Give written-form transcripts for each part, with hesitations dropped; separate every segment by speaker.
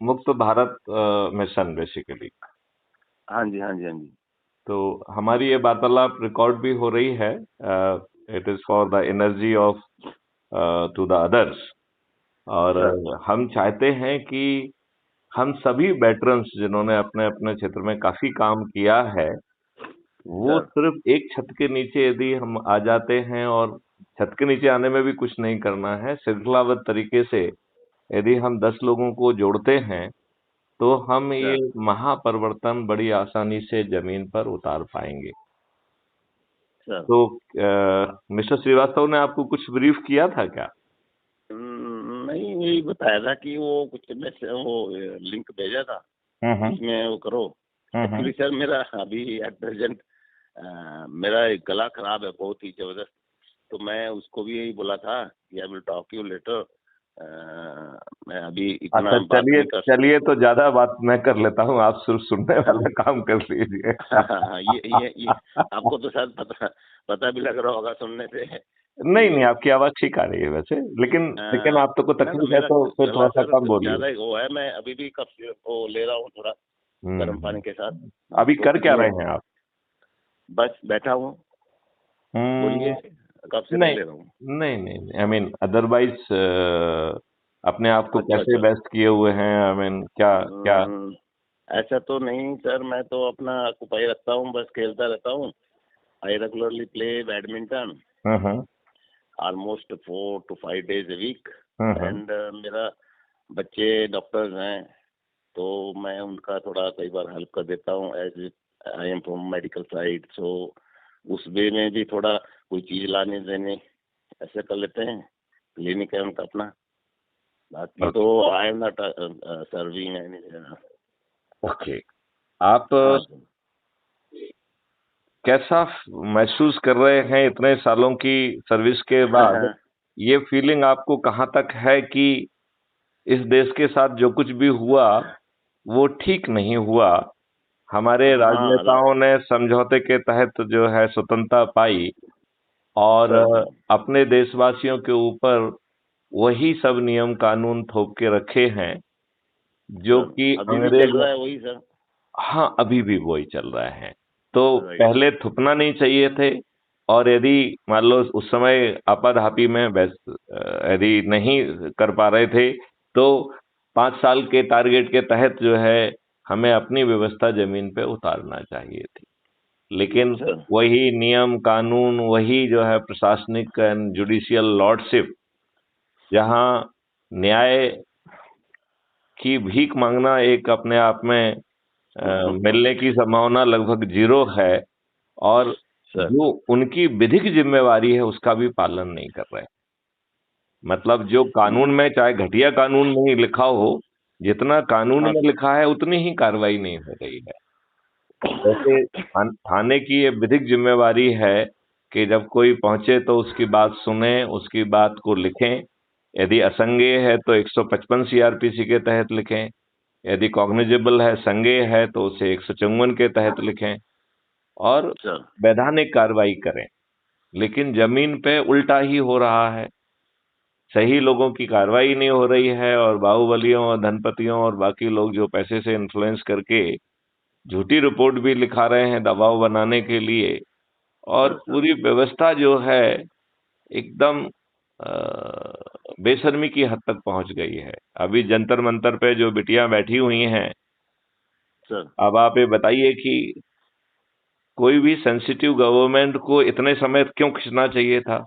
Speaker 1: मुक्त Bharat mission basically.
Speaker 2: हाँ जी, हाँ जी, हाँ जी।
Speaker 1: तो हमारी ये वार्तालाप रिकॉर्ड भी हो रही है। It is for the energy of to the others. और हम चाहते हैं कि हम सभी वेटरन्स जिन्होंने अपने अपने क्षेत्र में काफी काम किया है, वो सिर्फ एक छत के नीचे यदि हम आ जाते हैं, और छत के नीचे आने में भी कुछ नहीं करना है, श्रृंखलाबद्ध तरीके से यदि हम 10 लोगों को जोड़ते हैं, तो हम ये महापरिवर्तन बड़ी आसानी से जमीन पर उतार पाएंगे। तो मिस्टर श्रीवास्तव ने आपको कुछ ब्रीफ किया था क्या?
Speaker 2: नहीं, यही बताया था कि वो कुछ वो लिंक भेजा था, इसमें वो करो। एक्चुअली सर मेरा अभी एट प्रेजेंट मेरा गला खराब है बहुत ही जबरदस्त, तो मैं उसको भी यही बोला था कि I will talk you later. मैं अभी इतना
Speaker 1: चलिए तो ज्यादा बात मैं कर लेता हूँ, आप सिर्फ सुनने वाला काम कर लीजिए।
Speaker 2: ये आपको तो शायद पता भी लग रहा होगा सुनने से।
Speaker 1: नहीं, आपकी आवाज ठीक आ रही है वैसे, लेकिन आप तो को तकलीफ है तो फिर थोड़ा सा कम बोलिए।
Speaker 2: ज्यादा वो है, मैं अभी भी कप वो ले रहा हूँ थोड़ा गर्म पानी के साथ।
Speaker 1: अभी कर क्या रहे हैं आप?
Speaker 2: बस बैठा हूँ। बोलिए, कब से ले रहा हूँ?
Speaker 1: नहीं, आई मीन अदरवाइज अपने आप को कैसे व्यस्त किए हुए हैं? आई मीन क्या
Speaker 2: ऐसा तो नहीं सर, मैं तो अपना ऑक्युपाई रखता हूँ, बस खेलता रहता हूँ। आई regularly play badminton almost 4 to 5 days a week। And मेरा बच्चे डॉक्टर्स हैं, तो मैं उनका थोड़ा कई बार हेल्प कर देता हूँ, as I am from medical side. So उस वे में भी थोड़ा कोई चीज लाने देने ऐसे कर लेते हैं। क्लिनिक है उनका अपना, बाकी तो I am not serving any.
Speaker 1: Okay, आप कैसा महसूस कर रहे हैं इतने सालों की सर्विस के बाद? ये फीलिंग आपको कहाँ तक है कि इस देश के साथ जो कुछ भी हुआ वो ठीक नहीं हुआ? हमारे राजनेताओं ने समझौते के तहत जो है स्वतंत्रता पाई, और अपने देशवासियों के ऊपर वही सब नियम कानून थोप के रखे हैं जो कि अंग्रेज।
Speaker 2: वही सर,
Speaker 1: हाँ, अभी भी वही चल रहा है। तो पहले थुपना नहीं चाहिए थे, और यदि मान लो उस समय आपाधापी में यदि नहीं कर पा रहे थे, तो 5 साल के टारगेट के तहत जो है हमें अपनी व्यवस्था जमीन पे उतारना चाहिए थी। लेकिन वही नियम कानून, वही जो है प्रशासनिक एंड जुडिशियल लॉर्डशिप, जहां न्याय की भीख मांगना एक अपने आप में मिलने की संभावना लगभग 0 है, और जो उनकी विधिक जिम्मेवारी है उसका भी पालन नहीं कर रहे। मतलब जो कानून में, चाहे घटिया कानून में ही लिखा हो, जितना कानून में लिखा है उतनी ही कार्रवाई नहीं हो रही है। जैसे थाने की ये विधिक जिम्मेवारी है कि जब कोई पहुंचे तो उसकी बात सुने, उसकी बात को लिखें। यदि असंज्ञेय है तो 155 सीआरपीसी के तहत लिखें, यदि कॉग्निजेबल है, संज्ञेय है, तो उसे 154 के तहत लिखें और वैधानिक कार्रवाई करें। लेकिन जमीन पे उल्टा ही हो रहा है, सही लोगों की कार्रवाई नहीं हो रही है, और बाहुबलियों और धनपतियों और बाकी लोग जो पैसे से इन्फ्लुएंस करके झूठी रिपोर्ट भी लिखा रहे हैं दबाव बनाने के लिए, और पूरी व्यवस्था जो है एकदम बेशर्मी की हद तक पहुंच गई है। अभी जंतर मंतर पे जो बिटियां बैठी हुई हैं, अब आप ये बताइए कि कोई भी सेंसिटिव गवर्नमेंट को इतने समय क्यों खींचना चाहिए था,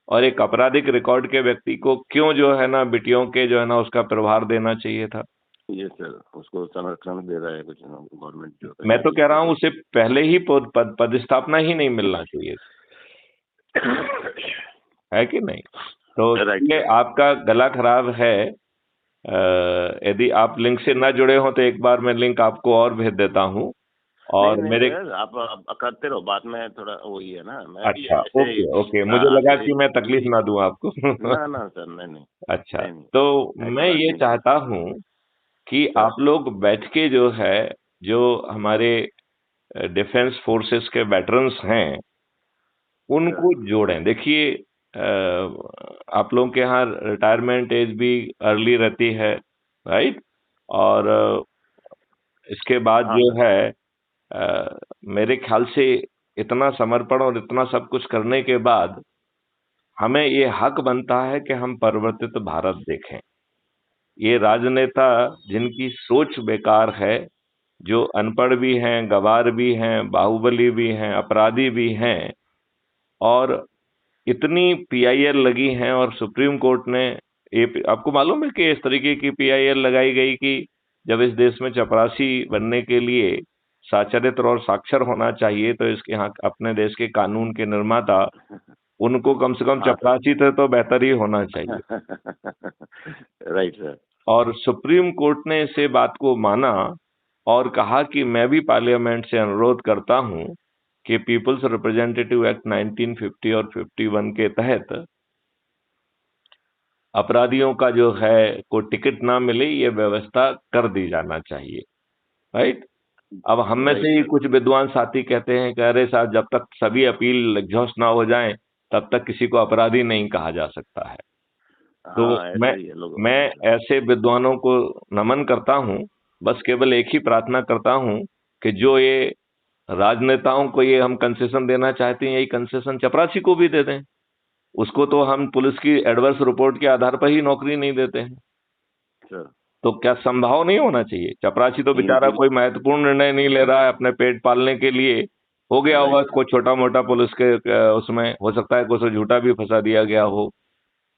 Speaker 1: और एक आपराधिक रिकॉर्ड के व्यक्ति को क्यों जो है ना बिटियों के जो है ना उसका प्रभार देना चाहिए था?
Speaker 2: ये सर उसको संरक्षण दे रहा है कुछ गवर्नमेंट जो।
Speaker 1: मैं तो कह रहा हूं उसे पहले ही पदस्थापना ही नहीं मिलना चाहिए, है कि नहीं? तो ये आपका गला खराब है, यदि आप लिंक से ना जुड़े हो तो एक बार मैं लिंक आपको और भेज देता हूं। और
Speaker 2: नहीं,
Speaker 1: मेरे
Speaker 2: आप करते रहो, बाद में थोड़ा वही है ना, मैं
Speaker 1: अच्छा, ओके, मुझे लगा कि मैं तकलीफ ना दूं आपको।
Speaker 2: ना सर, नहीं।
Speaker 1: अच्छा, तो मैं ये चाहता हूं कि आप लोग बैठ के जो है, जो हमारे डिफेंस फोर्सेस के वेटरन्स हैं उनको जोड़ें। देखिए, आप लोगों के यहाँ रिटायरमेंट एज भी अर्ली रहती है, राइट? और इसके बाद
Speaker 2: हाँ
Speaker 1: जो
Speaker 2: सर।
Speaker 1: है मेरे ख्याल से इतना समर्पण और इतना सब कुछ करने के बाद हमें ये हक बनता है कि हम परिवर्तित भारत देखें। ये राजनेता जिनकी सोच बेकार है, जो अनपढ़ भी हैं, गवार भी हैं, बाहुबली भी हैं, अपराधी भी हैं, और इतनी पीआईएल लगी हैं, और सुप्रीम कोर्ट ने आपको मालूम है कि इस तरीके की पीआईएल लगाई गई कि जब इस देश में चपरासी बनने के लिए साचरित्र और साक्षर होना चाहिए, तो इसके यहाँ अपने देश के कानून के निर्माता उनको कम से कम
Speaker 2: हाँ सर।
Speaker 1: चपरासी थे तो बेहतर ही होना चाहिए।
Speaker 2: Right sir.
Speaker 1: और सुप्रीम कोर्ट ने इसे बात को माना और कहा कि मैं भी पार्लियामेंट से अनुरोध करता हूं कि पीपल्स रिप्रेजेंटेटिव एक्ट 1950 और 51 के तहत अपराधियों का जो है को टिकट ना मिले, ये व्यवस्था कर दी जाना चाहिए। राइट। अब हम में से ही कुछ विद्वान साथी कहते हैं कि अरे साहब, जब तक सभी अपील एग्जॉस्ट ना हो जाएं तब तक किसी को अपराधी नहीं कहा जा सकता है। तो मैं ऐसे विद्वानों को नमन करता हूं, बस केवल एक ही प्रार्थना करता हूं कि जो ये राजनेताओं को ये हम कंसेशन देना चाहते हैं, यही कंसेशन चपरासी को भी दे दें। उसको तो हम पुलिस की एडवर्स रिपोर्ट के आधार पर ही नौकरी नहीं देते हैं। तो क्या संभव नहीं होना चाहिए? चपरासी तो बेचारा कोई महत्वपूर्ण निर्णय नहीं ले रहा है, अपने पेट पालने के लिए हो गया होगा इसको छोटा मोटा पुलिस के उसमें, हो सकता है कुछ झूठा भी फंसा दिया गया हो।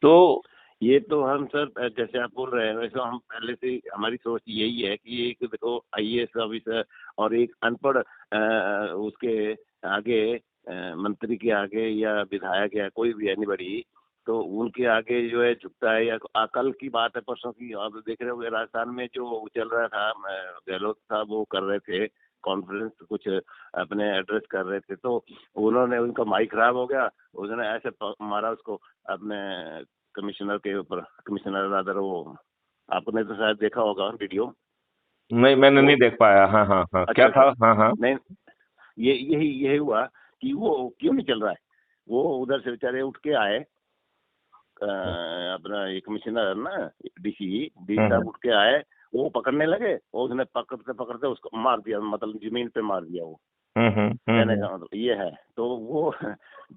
Speaker 1: तो
Speaker 2: ये तो हम सर जैसे आप बोल रहे हैं वैसे हम पहले से हमारी सोच यही है कि एक देखो आईएएस ऑफिसर और एक अनपढ़ उसके आगे मंत्री के आगे या विधायक या कोई भी एनीबडी, तो उनके आगे जो है झुकता है। या कल की बात है, परसों की, आप देख रहे होंगे राजस्थान में जो चल रहा था, गहलोत साहब वो कर रहे थे कॉन्फ्रेंस, कुछ अपने एड्रेस कर रहे थे, तो उन्होंने, उनका माइक खराब हो गया, उन्होंने ऐसे मारा उसको अपने कमिश्नर के ऊपर, कमिश्नर रादर, वो आपने तो शायद देखा होगा वीडियो।
Speaker 1: नहीं, मैंने नहीं देख पाया। हाँ हाँ हाँ।
Speaker 2: अच्छा,
Speaker 1: क्या था? हाँ हाँ।
Speaker 2: नहीं, यही हुआ कि वो क्यों नहीं चल रहा है। वो उधर से बेचारे उठ के आए, अपना एक कमिश्नर ना, डीसी साहब उठ के आए, वो पकड़ने लगे, और उसने पकड़ते पकड़ते उसको मार दिया, मतलब जमीन पे मार दिया वो। कहने का मतलब ये है। तो वो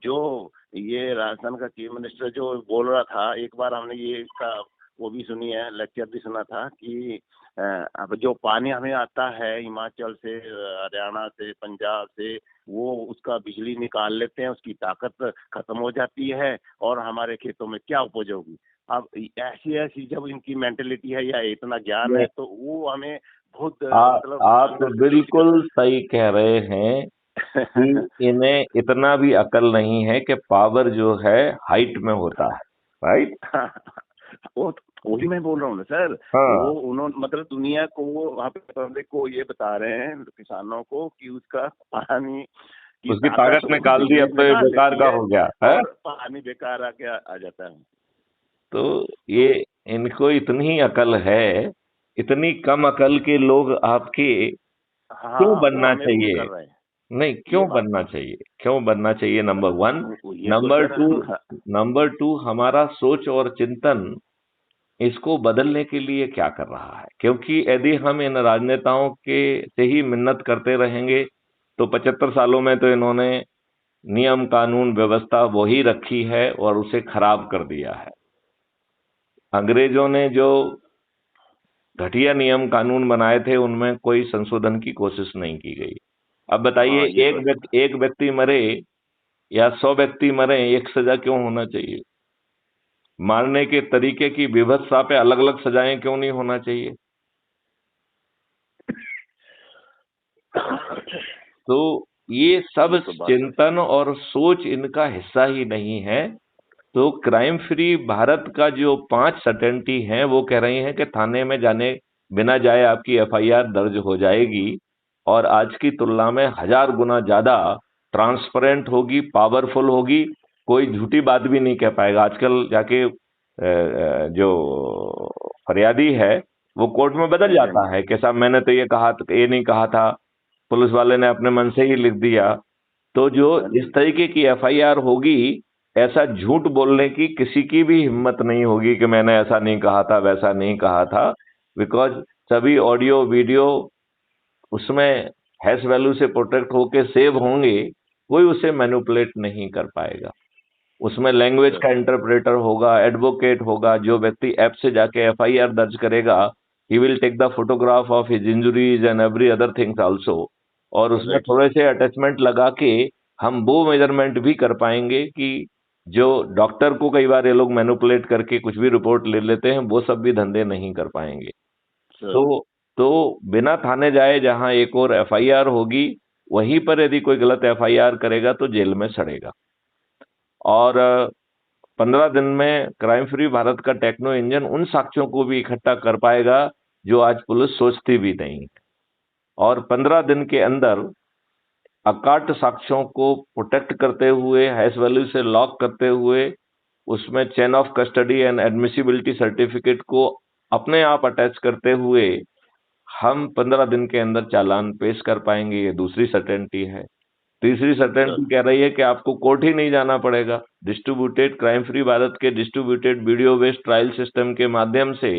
Speaker 2: जो ये राजस्थान का चीफ मिनिस्टर जो बोल रहा था, एक बार हमने ये इसका वो भी सुनी है, लेक्चर भी सुना था कि अब जो पानी हमें आता है हिमाचल से, हरियाणा से, पंजाब से, वो उसका बिजली निकाल लेते हैं, उसकी ताकत खत्म हो जाती है, और हमारे खेतों में क्या उपज होगी। अब ऐसी ऐसी जब इनकी मेंटेलिटी है या इतना ज्ञान है, तो वो हमें बहुत मतलब
Speaker 1: आप बिल्कुल सही कह रहे हैं कि इन्हें इतना भी अकल नहीं है कि पावर जो है हाइट में होता है। राइट।
Speaker 2: वही मैं बोल रहा हूँ ना सर।
Speaker 1: हाँ।
Speaker 2: वो उन्होंने मतलब दुनिया को, वहाँ पे पब्लिक को ये बता रहे हैं, किसानों को, कि उसका पानी की
Speaker 1: उसकी ताकत निकाल दी, अब तो ये बेकार का हो गया है,
Speaker 2: पानी बेकार आके आ जाता है।
Speaker 1: तो ये इनको इतनी अकल है, इतनी कम अकल के लोग आपके क्यों बनना चाहिए? नहीं, क्यों बनना चाहिए? क्यों बनना चाहिए? नंबर 1। नंबर 2, हमारा सोच और चिंतन इसको बदलने के लिए क्या कर रहा है? क्योंकि यदि हम इन राजनेताओं के से ही मिन्नत करते रहेंगे तो 75 सालों में तो इन्होंने नियम कानून व्यवस्था वही रखी है और उसे खराब कर दिया है। अंग्रेजों ने जो घटिया नियम कानून बनाए थे उनमें कोई संशोधन की कोशिश नहीं की गई। अब बताइए, एक व्यक्ति मरे या 100 व्यक्ति मरे, एक सजा क्यों होना चाहिए? मारने के तरीके की विवशता पे अलग अलग सजाएं क्यों नहीं होना चाहिए? तो ये सब चिंतन और सोच इनका हिस्सा ही नहीं है। तो क्राइम फ्री भारत का जो 5 सर्टेनिटी हैं, वो कह रही हैं कि थाने में जाने बिना जाए आपकी एफआईआर दर्ज हो जाएगी, और आज की तुलना में 1000 गुना ज्यादा ट्रांसपेरेंट होगी, पावरफुल होगी, कोई झूठी बात भी नहीं कह पाएगा। आजकल जाके जो फरियादी है वो कोर्ट में बदल जाता है कि साहब मैंने तो ये नहीं कहा था, पुलिस वाले ने अपने मन से ही लिख दिया। तो जो इस तरीके की एफआईआर होगी, ऐसा झूठ बोलने की किसी की भी हिम्मत नहीं होगी कि मैंने ऐसा नहीं कहा था, वैसा नहीं कहा था, बिकॉज सभी ऑडियो वीडियो उसमें हैश वैल्यू से प्रोटेक्ट होके सेव होंगे, कोई उसे मैनिपुलेट नहीं कर पाएगा। उसमें लैंग्वेज का इंटरप्रेटर होगा, एडवोकेट होगा। जो व्यक्ति ऐप से जाके एफआईआर दर्ज करेगा, he will take the photograph of his injuries and every other things also, और उसमें थोड़े से अटैचमेंट लगा के हम वो मेजरमेंट भी कर पाएंगे कि जो डॉक्टर को कई बार ये लोग मैनिपुलेट करके कुछ भी रिपोर्ट ले लेते हैं, वो सब भी धंधे नहीं कर पाएंगे। तो बिना थाने जाए जहां एक और एफआईआर होगी, वहीं पर यदि कोई गलत एफआईआर करेगा तो जेल में सड़ेगा। और 15 दिन में क्राइम फ्री भारत का टेक्नो इंजन उन साक्ष्यों को भी इकट्ठा कर पाएगा जो आज पुलिस सोचती भी नहीं है। और 15 दिन के अंदर अकाट साक्ष्यों को प्रोटेक्ट करते हुए, हैश वैल्यू से लॉक करते हुए, उसमें chain of custody and admissibility certificate को अपने आप अटैच करते हुए हम 15 दिन के अंदर चालान पेश कर पाएंगे। ये दूसरी सर्टेनिटी है। तीसरी सर्टेनिटी कह रही है कि आपको कोर्ट ही नहीं जाना पड़ेगा। डिस्ट्रीब्यूटेड क्राइम फ्री भारत के distributed video based trial system के माध्यम से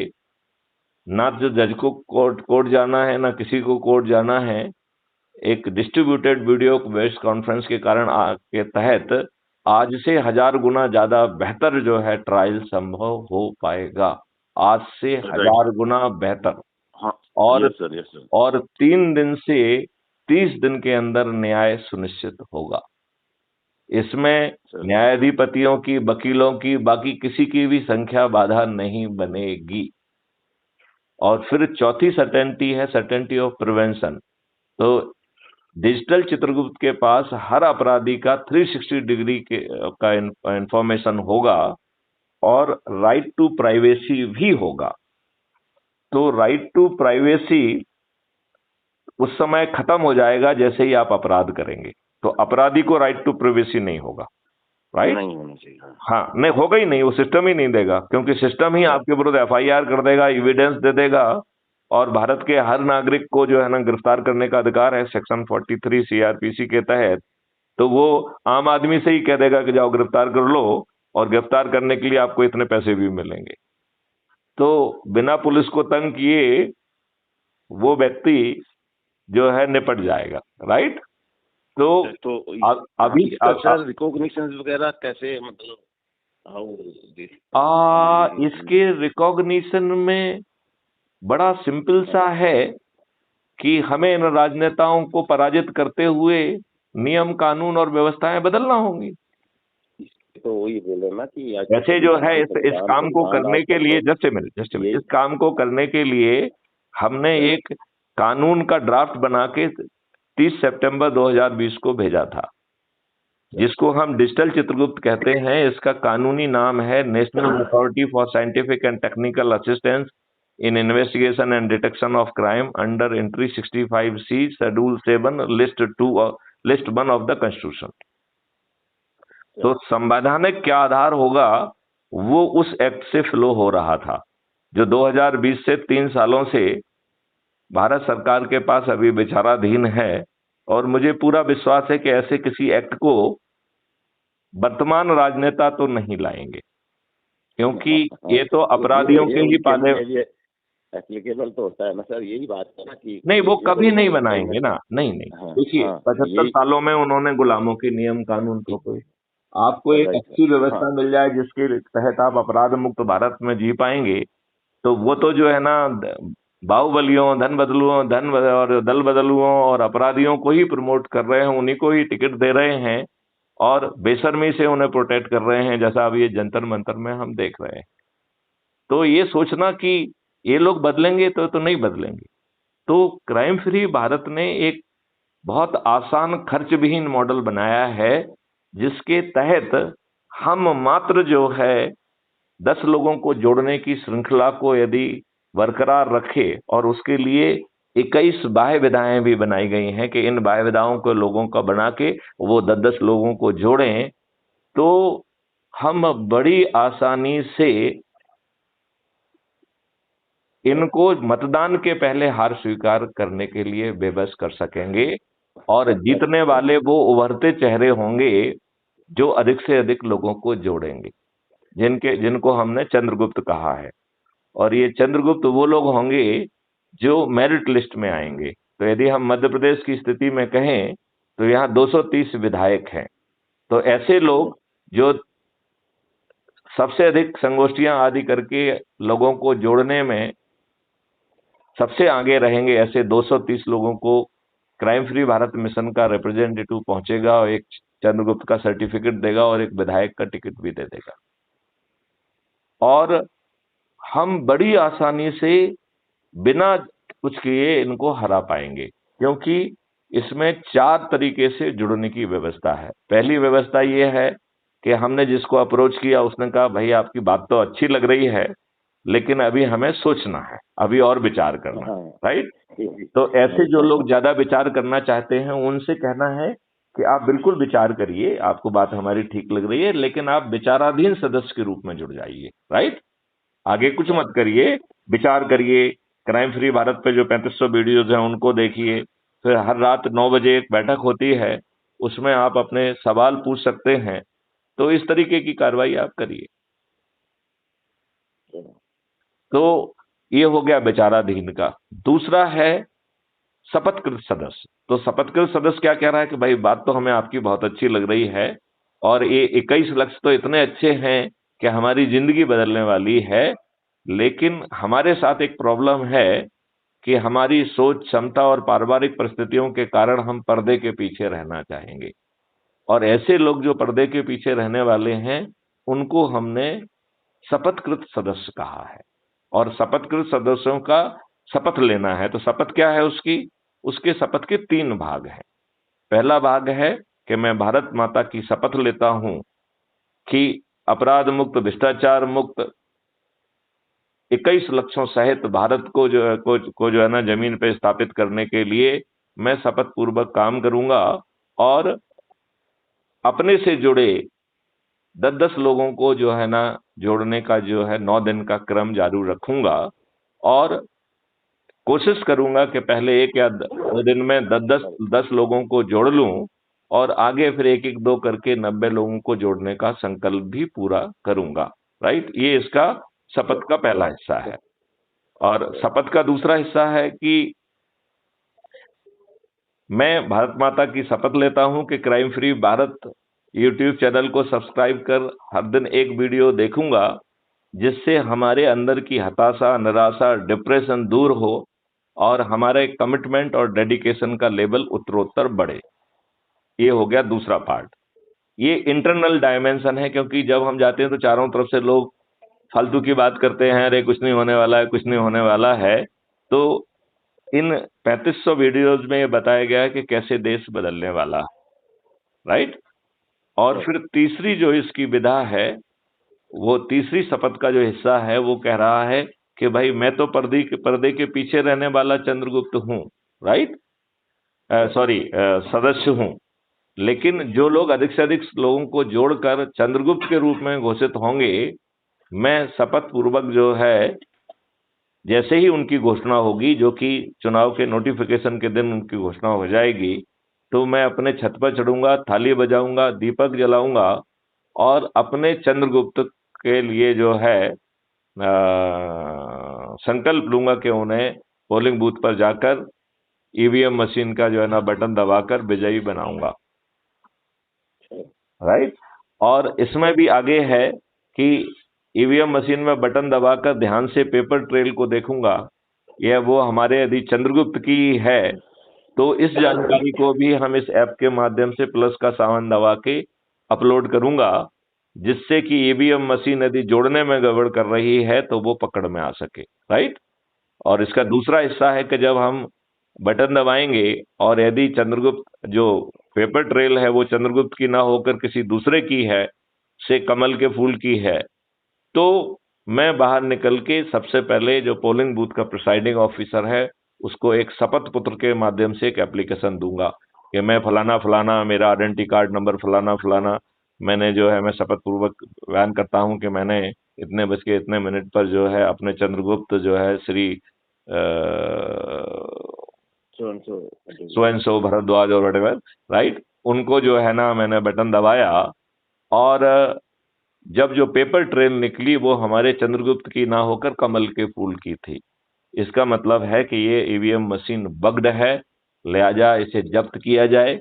Speaker 1: ना जो जज को कोर्ट जाना है, ना किसी को कोर्ट जाना है। एक डिस्ट्रीब्यूटेड वीडियो बेस्ड कॉन्फ्रेंस के कारण के तहत आज से 1000 गुना ज्यादा बेहतर जो है ट्रायल संभव हो पाएगा। आज से 1000 गुना बेहतर। और 3 दिन से 30 दिन के अंदर न्याय सुनिश्चित होगा। इसमें न्यायाधिपतियों की, वकीलों की, बाकी किसी की भी संख्या बाधा नहीं बनेगी। और फिर चौथी सर्टेनिटी है सर्टेनिटी ऑफ प्रिवेंशन। तो डिजिटल चित्रगुप्त के पास हर अपराधी का 360 डिग्री का इंफॉर्मेशन होगा और राइट टू प्राइवेसी भी होगा। तो राइट टू प्राइवेसी उस समय खत्म हो जाएगा जैसे ही आप अपराध करेंगे। तो अपराधी को राइट टू प्राइवेसी नहीं होगा, राइट?
Speaker 2: नहीं होना चाहिए।
Speaker 1: हाँ, नहीं होगा ही नहीं, वो सिस्टम ही नहीं देगा, क्योंकि सिस्टम ही आपके विरुद्ध एफआईआर कर देगा, एविडेंस दे देगा। और भारत के हर नागरिक को जो है ना गिरफ्तार करने का अधिकार है सेक्शन 43 सीआरपीसी के तहत। तो वो आम आदमी से ही कह देगा कि जाओ गिरफ्तार कर लो, और गिरफ्तार करने के लिए आपको इतने पैसे भी मिलेंगे। तो बिना पुलिस को तंग किए वो व्यक्ति जो है निपट जाएगा, राइट? तो अभी
Speaker 2: सर रिकॉग्निशन वगैरह कैसे, मतलब
Speaker 1: इसके रिकॉग्निशन में बड़ा सिंपल सा है कि हमें इन राजनेताओं को पराजित करते हुए नियम, कानून और व्यवस्थाएं बदलना होंगी।
Speaker 2: तो वही बोले ना कि
Speaker 1: जैसे जो है इस काम को करने के लिए, जस्ट ए मिनट, इस काम को करने के लिए हमने एक कानून का ड्राफ्ट बना के 30 सितंबर 2020 को भेजा था, जिसको हम डिजिटल चित्रगुप्त कहते हैं। इसका कानूनी नाम है national authority for scientific and technical assistance in investigation and detection of crime under entry 65C schedule 7 list 1 of the constitution. तो संवैधानिक क्या आधार होगा वो उस एक्ट से फ्लो हो रहा था, जो 2020 से 3 सालों से भारत सरकार के पास अभी विचाराधीन है। और मुझे पूरा विश्वास है कि ऐसे किसी एक्ट को वर्तमान राजनेता तो नहीं लाएंगे, क्योंकि ये तो अपराधियों के ही पाले
Speaker 2: एप्लीकेबल तो होता है ना सर, यही बात है ना कि
Speaker 1: नहीं, वो कभी नहीं बनाएंगे ना। नहीं, देखिए 75 सालों में उन्होंने गुलामों के नियम कानून थोपे। आपको एक अच्छी व्यवस्था मिल जाए जिसके तहत आप अपराध मुक्त भारत में जी पाएंगे, तो वो तो जो है ना बाहुबलियों, धन और दल बदलुओं और अपराधियों को ही प्रमोट कर रहे हैं, उन्हीं को ही टिकट दे रहे हैं और बेशर्मी से उन्हें प्रोटेक्ट कर रहे हैं, जैसा अभी ये जंतर मंतर में हम देख रहे हैं। तो ये सोचना कि ये लोग बदलेंगे तो नहीं बदलेंगे। तो क्राइम फ्री भारत ने एक बहुत आसान खर्च विहीन मॉडल बनाया है, जिसके तहत हम मात्र जो है 10 लोगों को जोड़ने की श्रृंखला को यदि बरकरार रखे, और उसके लिए 21 बाह्य विधाएं भी बनाई गई हैं कि इन बाह्य विधाओं को लोगों का बना के वो 10-10 लोगों को जोड़ें, तो हम बड़ी आसानी से इनको मतदान के पहले हार स्वीकार करने के लिए बेबस कर सकेंगे। और जीतने वाले वो उभरते चेहरे होंगे जो अधिक से अधिक लोगों को जोड़ेंगे, जिनको हमने चंद्रगुप्त कहा है। और ये चंद्रगुप्त वो लोग होंगे जो मेरिट लिस्ट में आएंगे। तो यदि हम मध्य प्रदेश की स्थिति में कहें तो यहाँ 230 विधायक हैं। तो ऐसे लोग जो सबसे अधिक संगोष्ठियां आदि करके लोगों को जोड़ने में सबसे आगे रहेंगे, ऐसे 230 लोगों को क्राइम फ्री भारत मिशन का रिप्रेजेंटेटिव पहुंचेगा और एक चंद्रगुप्त का सर्टिफिकेट देगा और एक विधायक का टिकट भी दे देगा। और हम बड़ी आसानी से बिना कुछ किए इनको हरा पाएंगे, क्योंकि इसमें 4 तरीके से जुड़ने की व्यवस्था है। पहली व्यवस्था ये है कि हमने जिसको अप्रोच किया उसने कहा भाई आपकी बात तो अच्छी लग रही है, लेकिन अभी हमें सोचना है, अभी और विचार करना है, राइट। तो ऐसे जो लोग ज्यादा विचार करना चाहते हैं उनसे कहना है कि आप बिल्कुल विचार करिए, आपको बात हमारी ठीक लग रही है, लेकिन आप विचाराधीन सदस्य के रूप में जुड़ जाइए, राइट। आगे कुछ मत करिए, विचार करिए। क्राइम फ्री भारत पे जो 3500 वीडियोज हैं उनको देखिए। फिर हर रात 9 बजे एक बैठक होती है, उसमें आप अपने सवाल पूछ सकते हैं। तो इस तरीके की कार्रवाई आप करिए। तो ये हो गया विचाराधीन का। दूसरा है शपथकृत सदस्य। तो शपथकृत सदस्य क्या कह रहा है कि भाई बात तो हमें आपकी बहुत अच्छी लग रही है और ये 21 लक्ष्य तो इतने अच्छे हैं कि हमारी जिंदगी बदलने वाली है, लेकिन हमारे साथ एक प्रॉब्लम है कि हमारी सोच क्षमता और पारिवारिक परिस्थितियों के कारण हम पर्दे के पीछे रहना चाहेंगे। और ऐसे लोग जो पर्दे के पीछे रहने वाले हैं उनको हमने शपथकृत सदस्य कहा है। और शपथकृत सदस्यों का शपथ लेना है। तो शपथ क्या है उसकी? उसके शपथ के 3 भाग हैं। पहला भाग है कि मैं भारत माता की शपथ लेता हूं कि अपराध मुक्त, भ्रष्टाचार मुक्त 21 लक्ष्यों सहित भारत को जो है ना जमीन पे स्थापित करने के लिए मैं शपथ पूर्वक काम करूंगा और अपने से जुड़े 10-10 लोगों को जो है ना जोड़ने का जो है 9 दिन का क्रम जारी रखूंगा और कोशिश करूंगा कि पहले 1 या 2 दिन में 10 लोगों को जोड़ लूं और आगे फिर 1-1, 2 करके 90 लोगों को जोड़ने का संकल्प भी पूरा करूंगा, राइट। ये इसका शपथ का पहला हिस्सा है। और शपथ का दूसरा हिस्सा है कि मैं भारत माता की शपथ लेता हूं कि crime free Bharat YouTube channel को सब्सक्राइब कर हर दिन एक वीडियो देखूंगा, जिससे हमारे अंदर की हताशा, निराशा, डिप्रेशन दूर हो और हमारे कमिटमेंट और डेडिकेशन का लेवल उत्तरोत्तर बढ़े। ये हो गया दूसरा पार्ट। ये इंटरनल डायमेंशन है, क्योंकि जब हम जाते हैं तो चारों तरफ से लोग फालतू की बात करते हैं, अरे कुछ नहीं होने वाला है, कुछ नहीं होने वाला है। तो इन 3500 वीडियोज में ये बताया गया है कि कैसे देश बदलने वाला है, राइट। और फिर तीसरी जो इसकी विधा है, वो तीसरी शपथ का जो हिस्सा है वो कह रहा है कि भाई मैं तो पर्दे के पीछे रहने वाला चंद्रगुप्त हूं, राइट, सॉरी सदस्य हूं, लेकिन जो लोग अधिक से अधिक लोगों को जोड़कर चंद्रगुप्त के रूप में घोषित होंगे, मैं शपथ पूर्वक जो है जैसे ही उनकी घोषणा होगी, जो कि चुनाव के नोटिफिकेशन के दिन उनकी घोषणा हो जाएगी, तो मैं अपने छत पर चढ़ूंगा, थाली बजाऊंगा, दीपक जलाऊंगा और अपने चंद्रगुप्त के लिए जो है संकल्प लूंगा कि उन्हें पोलिंग बूथ पर जाकर ईवीएम मशीन का जो है ना बटन दबाकर विजयी बनाऊंगा, राइट। और इसमें भी आगे है कि ईवीएम मशीन में बटन दबाकर ध्यान से पेपर ट्रेल को देखूंगा, यह वो हमारे यदि चंद्रगुप्त की है तो इस जानकारी को भी हम इस ऐप के माध्यम से प्लस का सामान दबा के अपलोड करूंगा, जिससे कि ईवीएम मशीन यदि जोड़ने में गड़बड़ कर रही है तो वो पकड़ में आ सके, राइट। और इसका दूसरा हिस्सा है कि जब हम बटन दबाएंगे और यदि चंद्रगुप्त जो पेपर ट्रेल है वो चंद्रगुप्त की ना होकर किसी दूसरे की है, से कमल के फूल की है, तो मैं बाहर निकल के सबसे पहले जो पोलिंग बूथ का प्रिसाइडिंग ऑफिसर है उसको एक शपथ पत्र के माध्यम से एक एप्लीकेशन दूंगा कि मैं फलाना फलाना, मेरा आइडेंटिटी कार्ड नंबर फलाना फलाना, मैंने जो है मैं शपथ पूर्वक बयान करता हूं कि मैंने इतने बज के इतने मिनट पर जो है अपने चंद्रगुप्त जो है श्री सो भरद्वाज और वटेवर, राइट, उनको जो है ना मैंने बटन दबाया और जब जो पेपर ट्रेल निकली वो हमारे चंद्रगुप्त की ना होकर कमल के फूल की थी। इसका मतलब है कि ये ईवीएम मशीन बग्ड है, लिहाजा इसे जब्त किया जाए।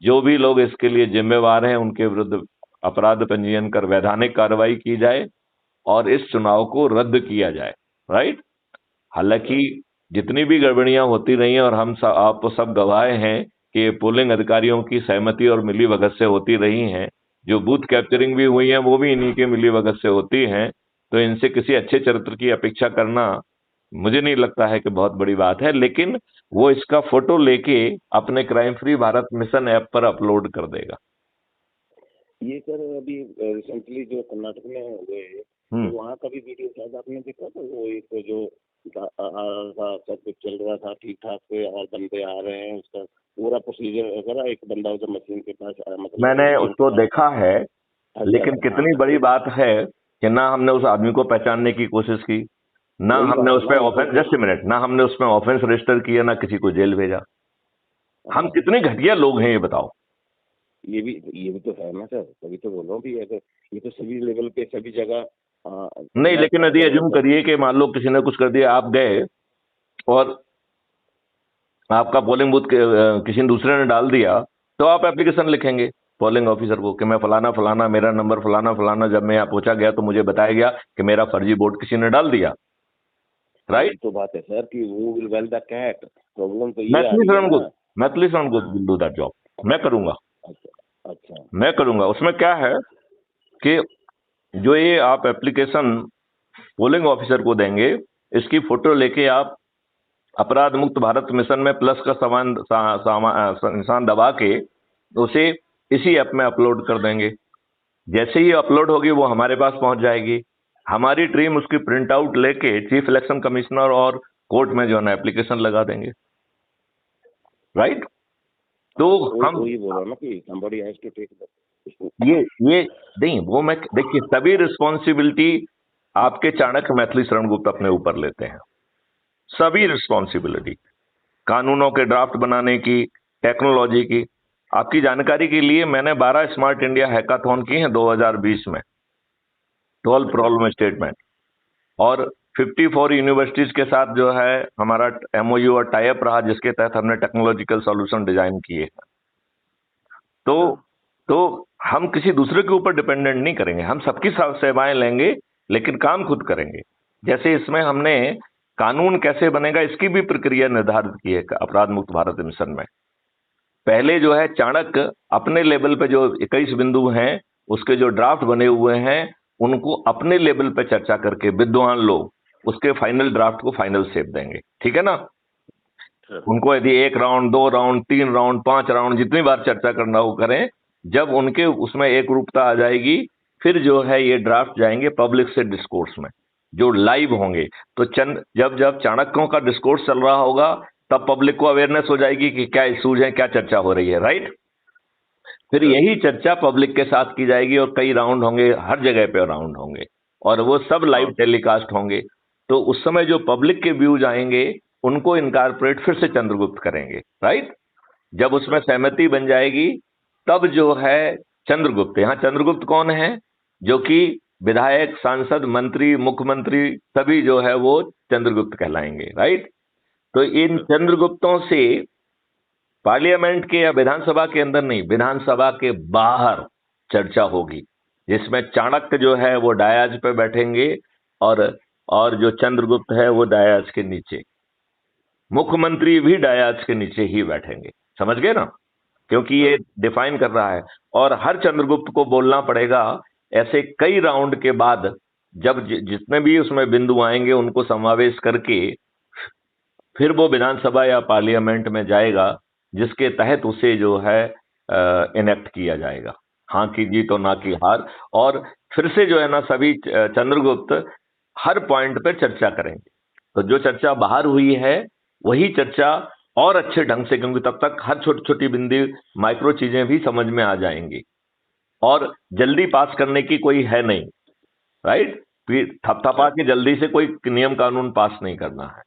Speaker 1: जो भी लोग इसके लिए जिम्मेवार हैं उनके विरुद्ध अपराध पंजीयन कर वैधानिक कार्रवाई की जाए और इस चुनाव को रद्द किया जाए। राइट। हालांकि जितनी भी गड़बड़ियां होती रही हैं और आप तो सब गवाह हैं कि पोलिंग अधिकारियों की सहमति और मिलीभगत से होती रही हैं, जो बूथ कैप्चरिंग भी हुई है वो भी इन्हीं के मिलीभगत से होती हैं, तो इनसे किसी अच्छे चरित्र की अपेक्षा करना मुझे नहीं लगता है कि बहुत बड़ी बात है। लेकिन वो इसका फोटो लेके अपने crime free Bharat mission app पर अपलोड कर देगा।
Speaker 2: ये सर अभी रिसेंटली जो कर्नाटक में हुए तो वहाँ का भी वीडियो शायद आपने देखा था, वो एक जो सब कुछ चल रहा था ठीक ठाक से और बंदे आ रहे हैं, उसका पूरा प्रोसीजर वगैरह, एक बंदा उधर मशीन के पास मतलब
Speaker 1: मैंने उसको देखा है। लेकिन कितनी बड़ी बात है कि ना हमने उस आदमी को पहचानने की कोशिश की, ना हमने उस पर ऑफेंस, जस्ट मिनट, ना हमने उसमें ऑफेंस रजिस्टर किया, ना किसी को जेल भेजा। हम कितने घटिया लोग हैं ये बताओ।
Speaker 2: ये भी तो है ना सर, तभी तो बोल रहा हूँ भी अगर ये तो सभी लेवल पे सभी जगह
Speaker 1: नहीं, लेकिन यदि एज्यूम करिए कि मान लो किसी ने कुछ कर दिया, आप गए और आपका पोलिंग बूथ किसी दूसरे ने डाल दिया, तो आप एप्लीकेशन लिखेंगे पोलिंग ऑफिसर को कि मैं फलाना फलाना, मेरा नंबर फलाना फलाना, जब मैं यहाँ पहुंचा गया तो मुझे बताया गया कि मेरा फर्जी वोट किसी ने डाल दिया। राइट।
Speaker 2: तो बात है सर कि वो will bell the cat, problem तो ये
Speaker 1: Maithili Sharan Gupt will do that job. मैं करूंगा।
Speaker 2: अच्छा,
Speaker 1: मैं करूंगा। उसमें क्या है कि जो ये आप एप्लीकेशन पोलिंग ऑफिसर को देंगे, इसकी फोटो लेके आप अपराध मुक्त भारत मिशन में प्लस का निशान दबा के उसे इसी ऐप में अपलोड कर देंगे। जैसे ही अपलोड होगी वो हमारे पास पहुंच जाएगी। हमारी टीम उसकी प्रिंट आउट लेके चीफ इलेक्शन कमिश्नर और कोर्ट में जो है ना एप्लीकेशन लगा देंगे। राइट। तो हम
Speaker 2: वही बोल रहा हूं ना कि somebody has to take
Speaker 1: ये नहीं, वो मैं देखिए सभी रिस्पॉन्सिबिलिटी आपके चाणक्य मैथिली शरण गुप्त अपने ऊपर लेते हैं, सभी रिस्पॉन्सिबिलिटी, कानूनों के ड्राफ्ट बनाने की, टेक्नोलॉजी की। आपकी जानकारी के लिए मैंने 12 स्मार्ट इंडिया हैकाथॉन की हैं 2020 में, 12 प्रॉब्लम स्टेटमेंट, और 54 यूनिवर्सिटीज के साथ जो है हमारा एमओयू और टाई अप रहा, जिसके तहत हमने टेक्नोलॉजिकल सॉल्यूशन डिजाइन किए हैं। तो हम किसी दूसरे के ऊपर डिपेंडेंट नहीं करेंगे, हम सबकी सेवाएं लेंगे लेकिन काम खुद करेंगे। जैसे इसमें हमने कानून कैसे बनेगा इसकी भी प्रक्रिया निर्धारित की है अपराध मुक्त भारत मिशन में। पहले जो है चाणक्य अपने लेवल पे जो 21 बिंदु हैं उसके जो ड्राफ्ट बने हुए हैं उनको अपने लेवल पे चर्चा करके विद्वान लोग उसके फाइनल ड्राफ्ट को फाइनल शेप देंगे। ठीक है ना। उनको यदि 1 राउंड, 2 राउंड, 3 राउंड, 5 राउंड, जितनी बार चर्चा करना हो करें। जब उनके उसमें एक रूपता आ जाएगी फिर जो है ये ड्राफ्ट जाएंगे पब्लिक से डिस्कोर्स में जो लाइव होंगे। तो जब जब चाणक्यों का डिस्कोर्स चल रहा होगा तब पब्लिक को अवेयरनेस हो जाएगी कि क्या इश्यूज हैं, क्या चर्चा हो रही है। राइट। फिर यही चर्चा पब्लिक के साथ की जाएगी और कई राउंड होंगे, हर जगह पे राउंड होंगे और वो सब लाइव टेलीकास्ट होंगे। तो उस समय जो पब्लिक के व्यूज आएंगे उनको इनकारपोरेट फिर से चंद्रगुप्त करेंगे। राइट। जब उसमें सहमति बन जाएगी तब जो है चंद्रगुप्त, यहां चंद्रगुप्त कौन है, जो कि विधायक, सांसद, मंत्री, मुख्यमंत्री सभी जो है वो चंद्रगुप्त कहलाएंगे। राइट। तो इन चंद्रगुप्तों से पार्लियामेंट के या विधानसभा के अंदर नहीं, विधानसभा के बाहर चर्चा होगी, जिसमें चाणक्य जो है वो डायाज पे बैठेंगे और जो चंद्रगुप्त है वो डायाज के नीचे, मुख्यमंत्री भी डायाज के नीचे ही बैठेंगे। समझ गए ना, क्योंकि ये डिफाइन कर रहा है। और हर चंद्रगुप्त को बोलना पड़ेगा ऐसे कई राउंड के बाद, जब जितने भी उसमें बिंदु आएंगे उनको समावेश करके फिर वो विधानसभा या पार्लियामेंट में जाएगा, जिसके तहत उसे जो है इनेक्ट किया जाएगा, हाँ की जीत और ना की हार। और फिर से जो है ना सभी चंद्रगुप्त हर पॉइंट पे चर्चा करेंगे। तो जो चर्चा बाहर हुई है वही चर्चा और अच्छे ढंग से, क्योंकि तब तक हर छोटी छोटी बिंदी माइक्रो चीजें भी समझ में आ जाएंगी और जल्दी पास करने की कोई है नहीं। राइट। थपथपा के जल्दी से कोई नियम कानून पास नहीं करना है।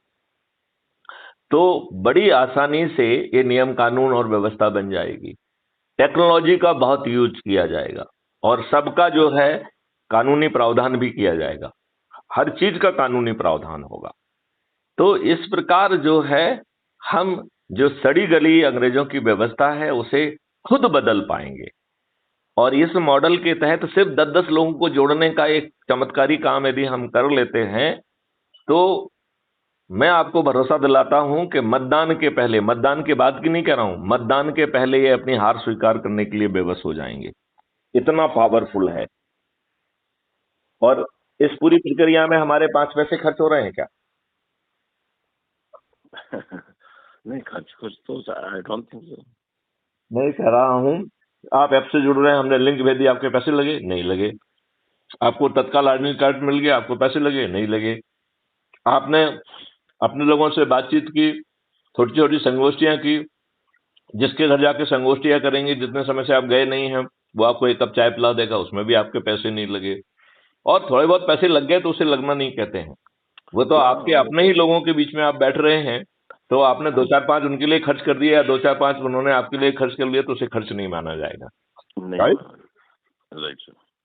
Speaker 1: तो बड़ी आसानी से ये नियम कानून और व्यवस्था बन जाएगी। टेक्नोलॉजी का बहुत यूज किया जाएगा और सबका जो है कानूनी प्रावधान भी किया जाएगा, हर चीज का कानूनी प्रावधान होगा। तो इस प्रकार जो है हम जो सड़ी गली अंग्रेजों की व्यवस्था है उसे खुद बदल पाएंगे। और इस मॉडल के तहत सिर्फ 10-10 लोगों को जोड़ने का एक चमत्कारी काम यदि हम कर लेते हैं तो मैं आपको भरोसा दिलाता हूं कि मतदान के पहले, मतदान के बाद की नहीं कह रहा हूं, मतदान के पहले ये अपनी हार स्वीकार करने के लिए बेबस हो जाएंगे। इतना पावरफुल है। और इस पूरी प्रक्रिया में हमारे 5 पैसे खर्च हो रहे हैं क्या?
Speaker 2: नहीं, खर्च तो आई डोंट थिंक सो।
Speaker 1: नहीं कह रहा हूं, आप ऐप से जुड़ रहे हैं, हमने लिंक भेज दिया, आपके पैसे लगे? नहीं लगे। आपको तत्काल एडमिट कार्ड मिल गया, आपको पैसे लगे? नहीं लगे। आपने अपने लोगों से बातचीत की, छोटी छोटी संगोष्ठियां की, जिसके घर जाके संगोष्ठियां करेंगे, जितने समय से आप गए नहीं हैं वो आपको एक कप चाय पिला देगा, उसमें भी आपके पैसे नहीं लगे। और थोड़े बहुत पैसे लग गए तो उसे लगना नहीं कहते हैं, वो तो आपके अपने ही लोगों के बीच में आप बैठ रहे हैं, तो आपने 2-4-5 उनके लिए खर्च कर दिया या 2-4-5 उन्होंने आपके लिए खर्च कर लिया तो उसे खर्च नहीं माना जाएगा।
Speaker 2: राइट।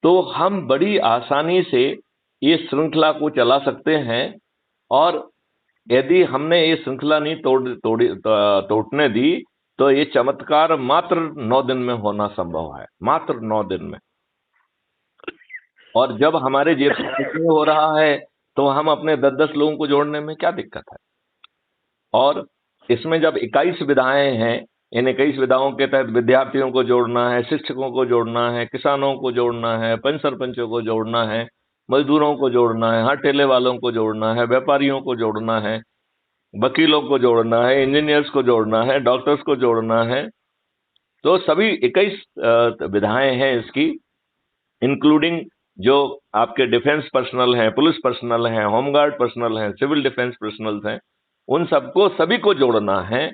Speaker 1: तो हम बड़ी आसानी से ये श्रृंखला को चला सकते हैं। और यदि हमने ये श्रृंखला नहीं तोड़ने दी तो ये चमत्कार मात्र 9 दिन में होना संभव है, मात्र 9 दिन में। और जब हमारे जेब से हो रहा है तो हम अपने 10-10 लोगों को जोड़ने में क्या दिक्कत है? और इसमें जब 21 विधाएं हैं, इन 21 विधाओं के तहत विद्यार्थियों को जोड़ना है, शिक्षकों को जोड़ना है, किसानों को जोड़ना है, पंच सरपंचों को जोड़ना है, मजदूरों को जोड़ना है, हर ठेले वालों को जोड़ना है, व्यापारियों को जोड़ना है, वकीलों को जोड़ना है, इंजीनियर्स को जोड़ना है, डॉक्टर्स को जोड़ना है। तो सभी 21 विधाएं हैं इसकी, इंक्लूडिंग जो आपके डिफेंस पर्सनल हैं, पुलिस पर्सनल हैं, होमगार्ड पर्सनल हैं, सिविल डिफेंस पर्सनल हैं, उन सबको सभी को जोड़ना है।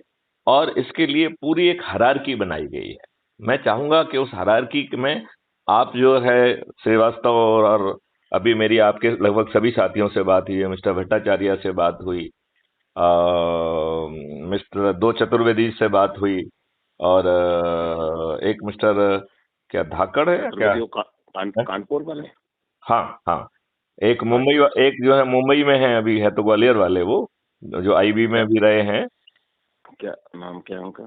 Speaker 1: और इसके लिए पूरी एक हायरार्की बनाई गई है। मैं चाहूंगा कि उस हायरार्की में आप जो है श्रीवास्तव और अभी मेरी आपके लगभग सभी साथियों से बात हुई है, मिस्टर भट्टाचार्य से बात हुई, मिस्टर 2 चतुर्वेदी से बात हुई, और एक मिस्टर क्या धाकड़ है क्या,
Speaker 2: कानपुर वाले?
Speaker 1: हाँ हाँ, एक मुंबई, एक जो है मुंबई में है अभी, है तो ग्वालियर वाले, वो जो आईबी में भी रहे हैं।
Speaker 2: क्या नाम क्या उनका?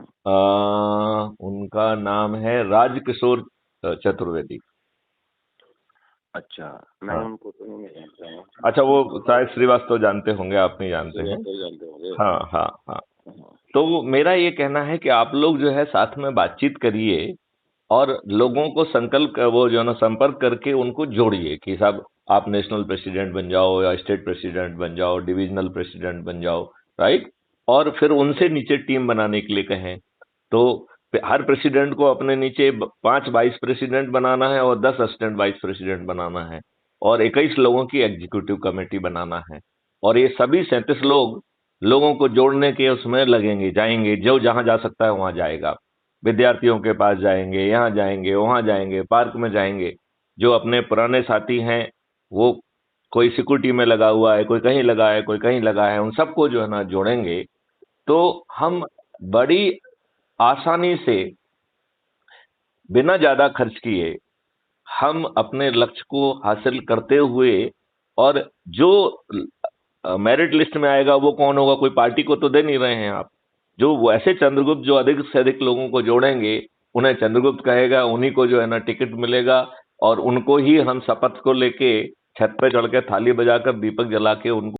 Speaker 1: उनका नाम है राजकिशोर चतुर्वेदी।
Speaker 2: अच्छा, मैं उनको तो नहीं जानता हूँ।
Speaker 1: अच्छा, वो शायद श्रीवास्तव जानते होंगे, आप नहीं जानते हैं?
Speaker 2: जानते होंगे।
Speaker 1: हाँ हाँ हाँ। तो मेरा ये कहना है कि आप लोग जो है साथ में बातचीत करिए और लोगों को संकल्प वो जो है ना संपर्क करके उनको जोड़िए कि साहब आप नेशनल प्रेसिडेंट बन जाओ या स्टेट प्रेसिडेंट बन जाओ, डिविजनल प्रेसिडेंट बन जाओ, राइट। और फिर उनसे नीचे टीम बनाने के लिए कहें। तो हर प्रेसिडेंट को अपने नीचे 5 वाइस प्रेसिडेंट बनाना है और 10 असिस्टेंट वाइस प्रेसिडेंट बनाना है और 21 लोगों की एग्जीक्यूटिव कमेटी बनाना है। और ये सभी 37 लोगों को जोड़ने के उसमें लगेंगे, जाएंगे, जो जहां जा सकता है वहां जाएगा। विद्यार्थियों के पास जाएंगे, यहाँ जाएंगे, वहां जाएंगे, पार्क में जाएंगे। जो अपने पुराने साथी हैं वो कोई सिक्योरिटी में लगा हुआ है, कोई कहीं लगा है, कोई कहीं लगा है, उन सबको जो है ना जोड़ेंगे तो हम बड़ी आसानी से बिना ज्यादा खर्च किए हम अपने लक्ष्य को हासिल करते हुए, और जो मेरिट लिस्ट में आएगा वो कौन होगा, कोई पार्टी को तो दे नहीं रहे हैं आप, जो वो ऐसे चंद्रगुप्त जो अधिक से अधिक लोगों को जोड़ेंगे उन्हें चंद्रगुप्त कहेगा, उन्हीं को जो है ना टिकट मिलेगा और उनको ही हम शपथ को लेके छत पे चढ़ के थाली बजाकर दीपक जला के उनको